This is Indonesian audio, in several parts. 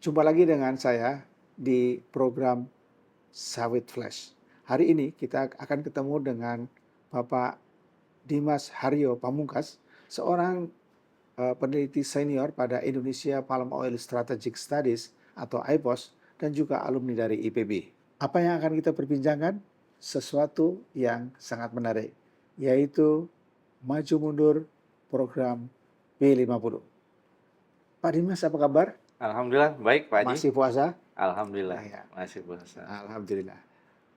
Jumpa lagi dengan saya di program Sawit Flash. Hari ini kita akan ketemu dengan Bapak Dimas Haryo Pamungkas, seorang peneliti senior pada Indonesia Palm Oil Strategic Studies atau IPOS dan juga alumni dari IPB. Apa yang akan kita perbincangkan? Sesuatu yang sangat menarik, yaitu maju mundur program B50. Pak Dimas, apa kabar? Alhamdulillah baik Pak Haji. Masih puasa? Alhamdulillah Ya. masih puasa. Alhamdulillah.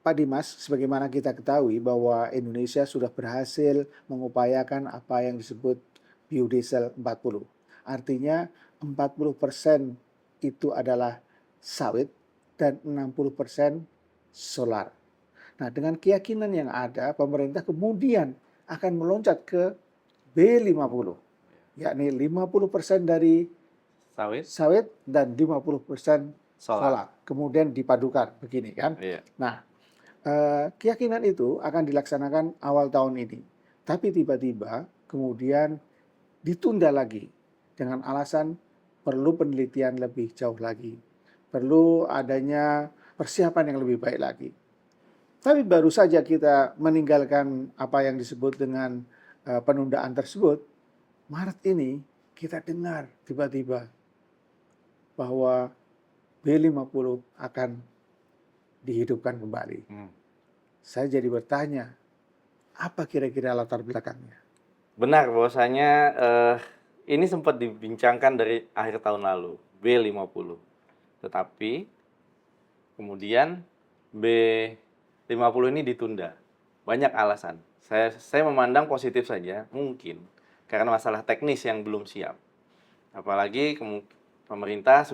Pak Dimas, sebagaimana kita ketahui bahwa Indonesia sudah berhasil mengupayakan apa yang disebut biodiesel 40. Artinya 40% itu adalah sawit dan 60% solar. Nah, dengan keyakinan yang ada, pemerintah kemudian akan meloncat ke B50, yakni 50% dari sawit dan 50% solar. Kemudian dipadukan begini kan. Iya. Nah, keyakinan itu akan dilaksanakan awal tahun ini. Tapi tiba-tiba kemudian ditunda lagi dengan alasan perlu penelitian lebih jauh lagi. Perlu adanya persiapan yang lebih baik lagi. Tapi baru saja kita meninggalkan apa yang disebut dengan penundaan tersebut, Maret ini kita dengar tiba-tiba bahwa B50 akan dihidupkan kembali. Saya jadi bertanya, apa kira-kira latar belakangnya? Benar bahwasanya ini sempat dibincangkan dari akhir tahun lalu, B50. Tetapi kemudian B50 ini ditunda. Banyak alasan. Saya memandang positif saja, mungkin karena masalah teknis yang belum siap. Apalagi pemerintah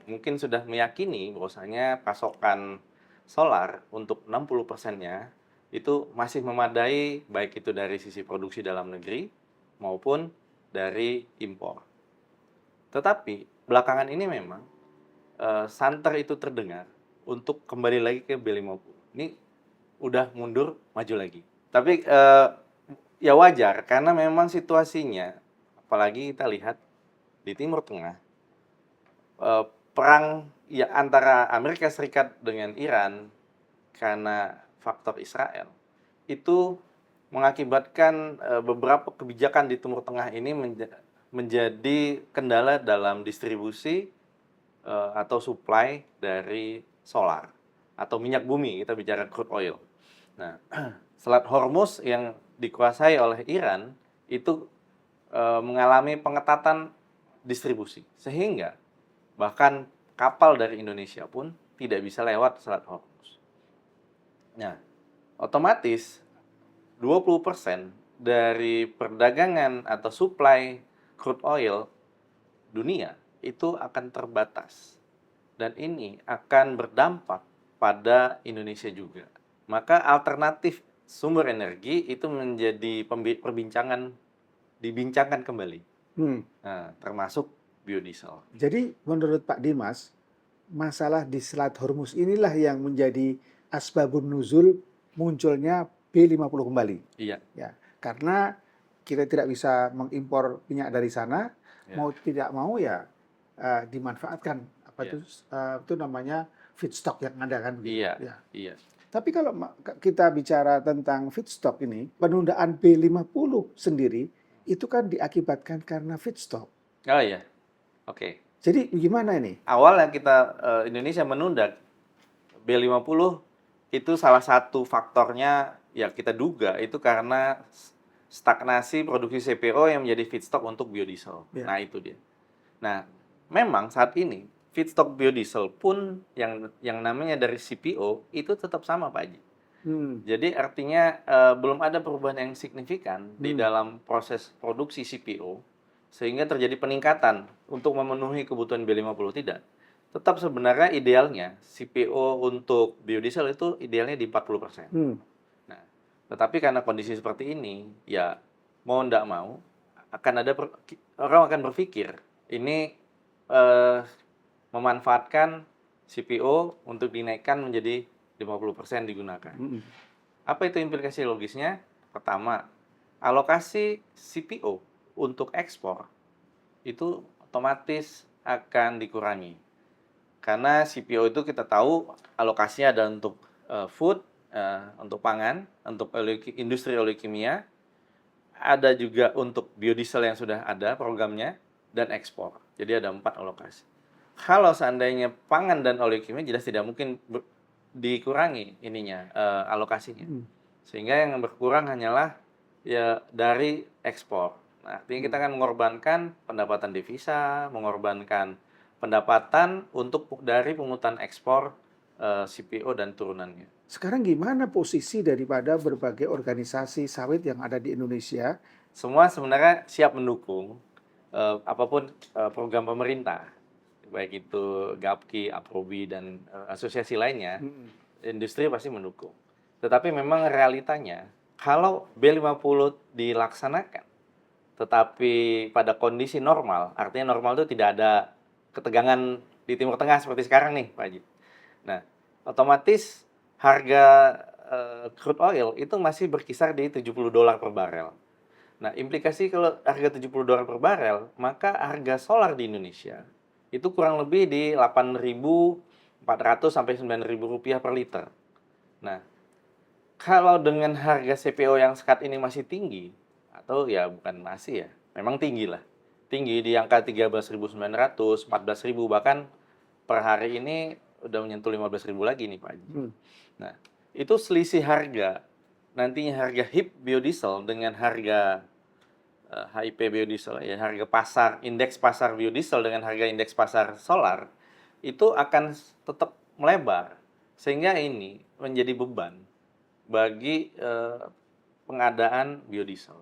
mungkin sudah meyakini bahwasanya pasokan solar untuk 60%-nya itu masih memadai, baik itu dari sisi produksi dalam negeri maupun dari impor. Tetapi belakangan ini memang santer itu terdengar untuk kembali lagi ke B50. Ini udah mundur, maju lagi. Tapi ya wajar karena memang situasinya, apalagi kita lihat di Timur Tengah, perang ya antara Amerika Serikat dengan Iran karena faktor Israel itu mengakibatkan beberapa kebijakan di Timur Tengah ini menjadi kendala dalam distribusi atau supply dari solar atau minyak bumi, kita bicara crude oil. Nah, Selat Hormuz yang dikuasai oleh Iran itu mengalami pengetatan distribusi, sehingga bahkan kapal dari Indonesia pun tidak bisa lewat Selat Hormuz. Nah, otomatis 20% dari perdagangan atau supply crude oil dunia itu akan terbatas. Dan ini akan berdampak pada Indonesia juga. Maka alternatif sumber energi itu menjadi dibincangkan kembali. Nah, termasuk biodiesel. Jadi menurut Pak Dimas, masalah di Selat Hormuz inilah yang menjadi asbabun nuzul munculnya B50 kembali. Iya. Ya, karena kita tidak bisa mengimpor minyak dari sana, mau tidak mau ya dimanfaatkan itu namanya feedstock yang ada kan gitu. Iya. Iya. Tapi kalau kita bicara tentang feedstock ini, penundaan B50 sendiri itu kan diakibatkan karena feedstock. Oh iya. Oke. Jadi gimana ini? Awalnya Indonesia menunda B50 itu salah satu faktornya ya kita duga itu karena stagnasi produksi CPO yang menjadi feedstock untuk biodiesel. Ya. Nah, itu dia. Nah, memang saat ini feedstock biodiesel pun yang namanya dari CPO itu tetap sama Pak Haji. Jadi artinya belum ada perubahan yang signifikan di dalam proses produksi CPO sehingga terjadi peningkatan untuk memenuhi kebutuhan B50 tidak. Tetap sebenarnya idealnya CPO untuk biodiesel itu idealnya di 40%. Nah, tetapi karena kondisi seperti ini, ya mau ndak mau orang akan berpikir ini memanfaatkan CPO untuk dinaikkan menjadi 50% digunakan. Apa itu implikasi logisnya? Pertama, alokasi CPO untuk ekspor itu otomatis akan dikurangi. Karena CPO itu kita tahu alokasinya ada untuk food, untuk pangan, untuk industri oleokimia, ada juga untuk biodiesel yang sudah ada programnya, dan ekspor. Jadi ada 4 alokasi. Kalau seandainya pangan dan oleokimia jelas tidak mungkin dikurangi alokasinya. Sehingga yang berkurang hanyalah ya dari ekspor. Nah, artinya kita akan mengorbankan pendapatan devisa, mengorbankan pendapatan dari pungutan ekspor CPO dan turunannya. Sekarang gimana posisi daripada berbagai organisasi sawit yang ada di Indonesia? Semua sebenarnya siap mendukung apapun program pemerintah, baik itu GAPKI, APROBI, dan asosiasi lainnya, industri pasti mendukung. Tetapi memang realitanya, kalau B50 dilaksanakan, tetapi pada kondisi normal, artinya normal itu tidak ada ketegangan di Timur Tengah seperti sekarang nih, Pak Haji. Nah, otomatis harga crude oil itu masih berkisar di $70 per barel. Nah, implikasi kalau harga $70 per barel, maka harga solar di Indonesia itu kurang lebih di 8.400 sampai 9.000 rupiah per liter. Nah, kalau dengan harga CPO yang saat ini masih tinggi, atau ya bukan masih ya, memang tinggi lah. Tinggi di angka 13.900, 14.000, bahkan per hari ini udah menyentuh 15.000 lagi nih Pak Haji. Nah, itu selisih harga, nantinya harga HIP biodiesel dengan harga HIP biodiesel, ya harga pasar, indeks pasar biodiesel dengan harga indeks pasar solar, itu akan tetap melebar. Sehingga ini menjadi beban bagi pengadaan biodiesel.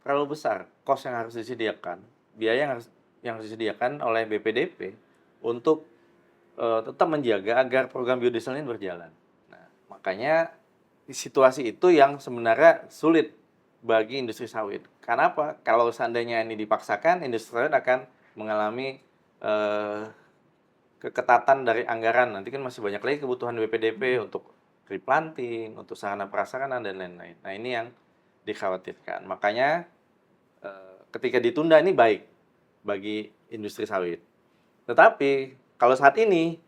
Terlalu besar kos yang harus disediakan, biaya yang harus disediakan oleh BPDP untuk tetap menjaga agar program biodiesel ini berjalan. Nah, makanya di situasi itu yang sebenarnya sulit bagi industri sawit. Karena apa? Kalau seandainya ini dipaksakan, industri sawit akan mengalami keketatan dari anggaran. Nanti kan masih banyak lagi kebutuhan BPDP untuk replanting, untuk sarana prasarana, dan lain-lain. Nah, ini yang dikhawatirkan. Makanya ketika ditunda ini baik bagi industri sawit. Tetapi kalau saat ini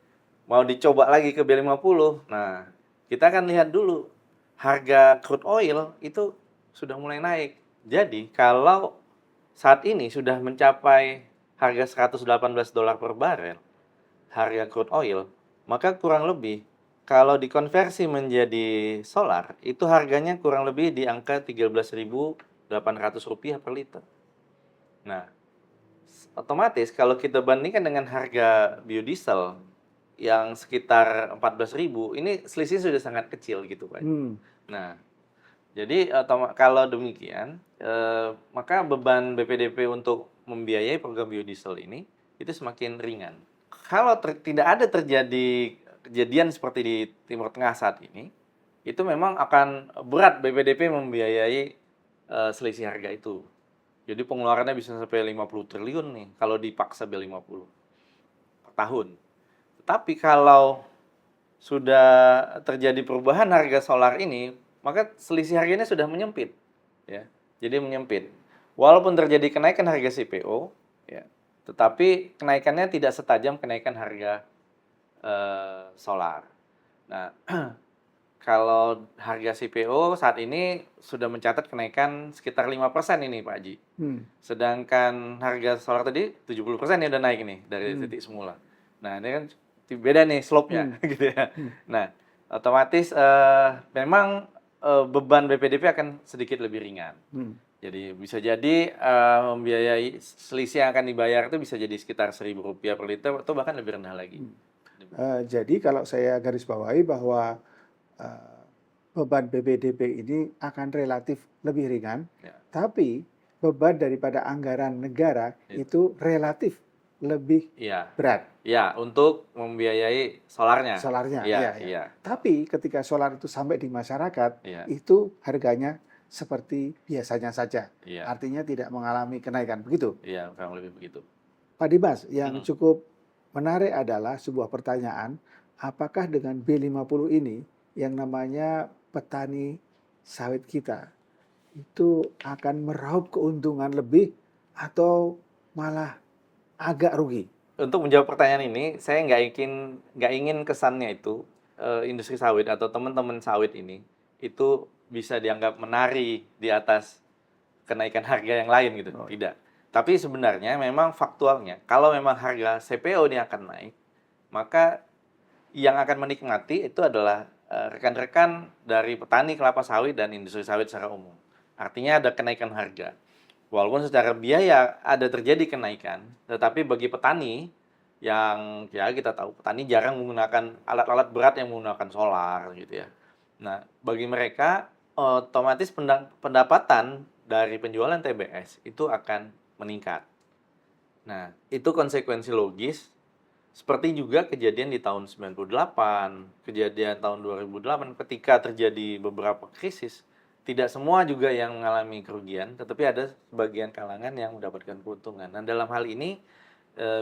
mau dicoba lagi ke B50, nah kita akan lihat dulu harga crude oil itu sudah mulai naik. Jadi kalau saat ini sudah mencapai harga $118 per barel, harga crude oil, maka kurang lebih kalau dikonversi menjadi solar, itu harganya kurang lebih di angka Rp13.800 per liter. Nah, otomatis kalau kita bandingkan dengan harga biodiesel yang sekitar 14.000, ini selisih sudah sangat kecil gitu, Pak. Nah, jadi kalau demikian, maka beban BPDP untuk membiayai program biodiesel ini itu semakin ringan. Kalau tidak ada terjadi kejadian seperti di Timur Tengah saat ini, itu memang akan berat BPDP membiayai selisih harga itu. Jadi pengeluarannya bisa sampai 50 triliun nih kalau dipaksa B50 per tahun. Tapi kalau sudah terjadi perubahan harga solar ini, maka selisih harganya sudah menyempit, ya. Jadi menyempit. Walaupun terjadi kenaikan harga CPO, ya, tetapi kenaikannya tidak setajam kenaikan harga solar. Nah, kalau harga CPO saat ini sudah mencatat kenaikan sekitar 5% ini, Pak Haji. Sedangkan harga solar tadi 70% ya udah naik nih dari titik semula. Nah, ini kan beda nih slope-nya gitu ya. Nah, otomatis memang beban BPDP akan sedikit lebih ringan. Jadi bisa jadi membiayai selisih yang akan dibayar itu bisa jadi sekitar Rp1.000 per liter atau bahkan lebih rendah lagi. Jadi kalau saya garis bawahi bahwa beban BPDP ini akan relatif lebih ringan, tapi beban daripada anggaran negara itu relatif lebih berat. Ya, untuk membiayai solarnya. Solarnya, iya. Tapi ketika solar itu sampai di masyarakat, itu harganya seperti biasanya saja. Artinya tidak mengalami kenaikan, begitu? Iya, kurang lebih begitu. Pak Dimas, yang cukup menarik adalah sebuah pertanyaan, apakah dengan B50 ini yang namanya petani sawit kita itu akan meraup keuntungan lebih atau malah agak rugi? untuk menjawab pertanyaan ini, saya nggak ingin kesannya itu industri sawit atau teman-teman sawit ini itu bisa dianggap menari di atas kenaikan harga yang lain gitu. Oh, Tidak. Tapi sebenarnya memang faktualnya, kalau memang harga CPO ini akan naik, maka yang akan menikmati itu adalah rekan-rekan dari petani kelapa sawit dan industri sawit secara umum. Artinya ada kenaikan harga. Walaupun secara biaya ada terjadi kenaikan, tetapi bagi petani yang ya kita tahu petani jarang menggunakan alat-alat berat yang menggunakan solar gitu ya. Nah, bagi mereka otomatis pendapatan dari penjualan TBS itu akan meningkat. Nah, itu konsekuensi logis seperti juga kejadian di tahun 98, kejadian tahun 2008 ketika terjadi beberapa krisis, tidak semua juga yang mengalami kerugian, tetapi ada sebagian kalangan yang mendapatkan keuntungan. Nah, dalam hal ini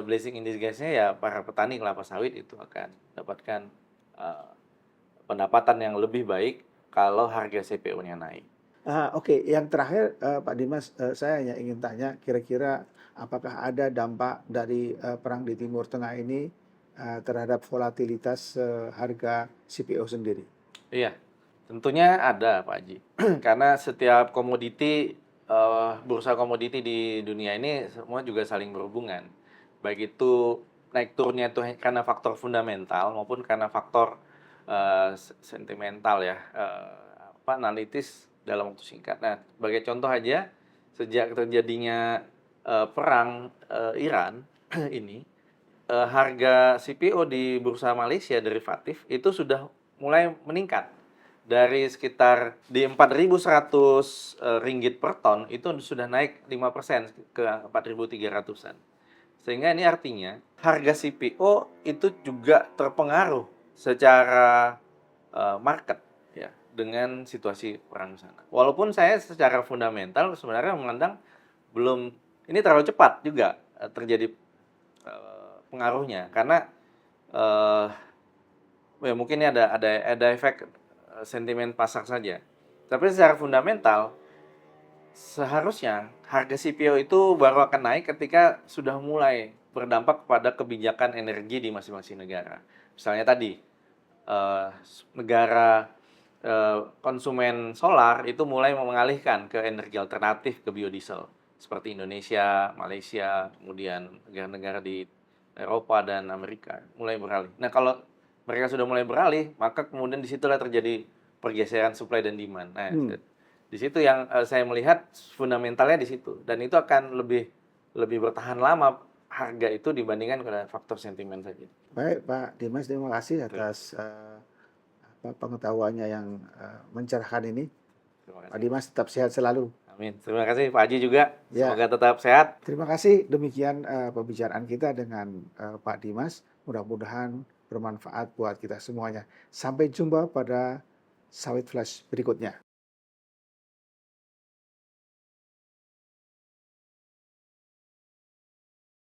blessing in disguise-nya ya para petani kelapa sawit itu akan mendapatkan eh, pendapatan yang lebih baik kalau harga CPO-nya naik. Oke. Yang terakhir, Pak Dimas, saya hanya ingin tanya, kira-kira apakah ada dampak dari perang di Timur Tengah ini terhadap volatilitas harga CPO sendiri? Iya, tentunya ada Pak Haji. Karena setiap komoditi, bursa komoditi di dunia ini semua juga saling berhubungan. Baik itu naik turunnya itu karena faktor fundamental maupun karena faktor sentimental ya, analitis dalam waktu singkat. Nah, sebagai contoh aja, sejak terjadinya perang Iran ini, harga CPO di bursa Malaysia derivatif itu sudah mulai meningkat dari sekitar di 4.100 ringgit per ton itu sudah naik 5% ke 4.300-an. Sehingga ini artinya harga CPO itu juga terpengaruh secara market ya dengan situasi perang di sana. Walaupun saya secara fundamental sebenarnya memandang belum ini terlalu cepat juga terjadi pengaruhnya karena eh ya mungkin ini ada efek sentimen pasar saja. Tapi secara fundamental seharusnya harga CPO itu baru akan naik ketika sudah mulai berdampak kepada kebijakan energi di masing-masing negara. Misalnya tadi eh, negara konsumen solar itu mulai mengalihkan ke energi alternatif ke biodiesel seperti Indonesia, Malaysia, kemudian negara-negara di Eropa dan Amerika mulai beralih. Nah, kalau mereka sudah mulai beralih, maka kemudian disitulah terjadi pergeseran supply dan demand. Nah, Hmm. di situ yang saya melihat fundamentalnya di situ dan itu akan lebih lebih bertahan lama harga itu dibandingkan dengan faktor sentimen saja. Baik, Pak Dimas, terima kasih atas pengetahuannya yang mencerahkan ini. Terima Pak kasih. Dimas tetap sehat selalu. Amin. Terima kasih Pak Haji juga. Ya, Semoga tetap sehat. terima kasih. Demikian pembicaraan kita dengan Pak Dimas. Mudah-mudahan bermanfaat buat kita semuanya. Sampai jumpa pada Sawit Flash berikutnya.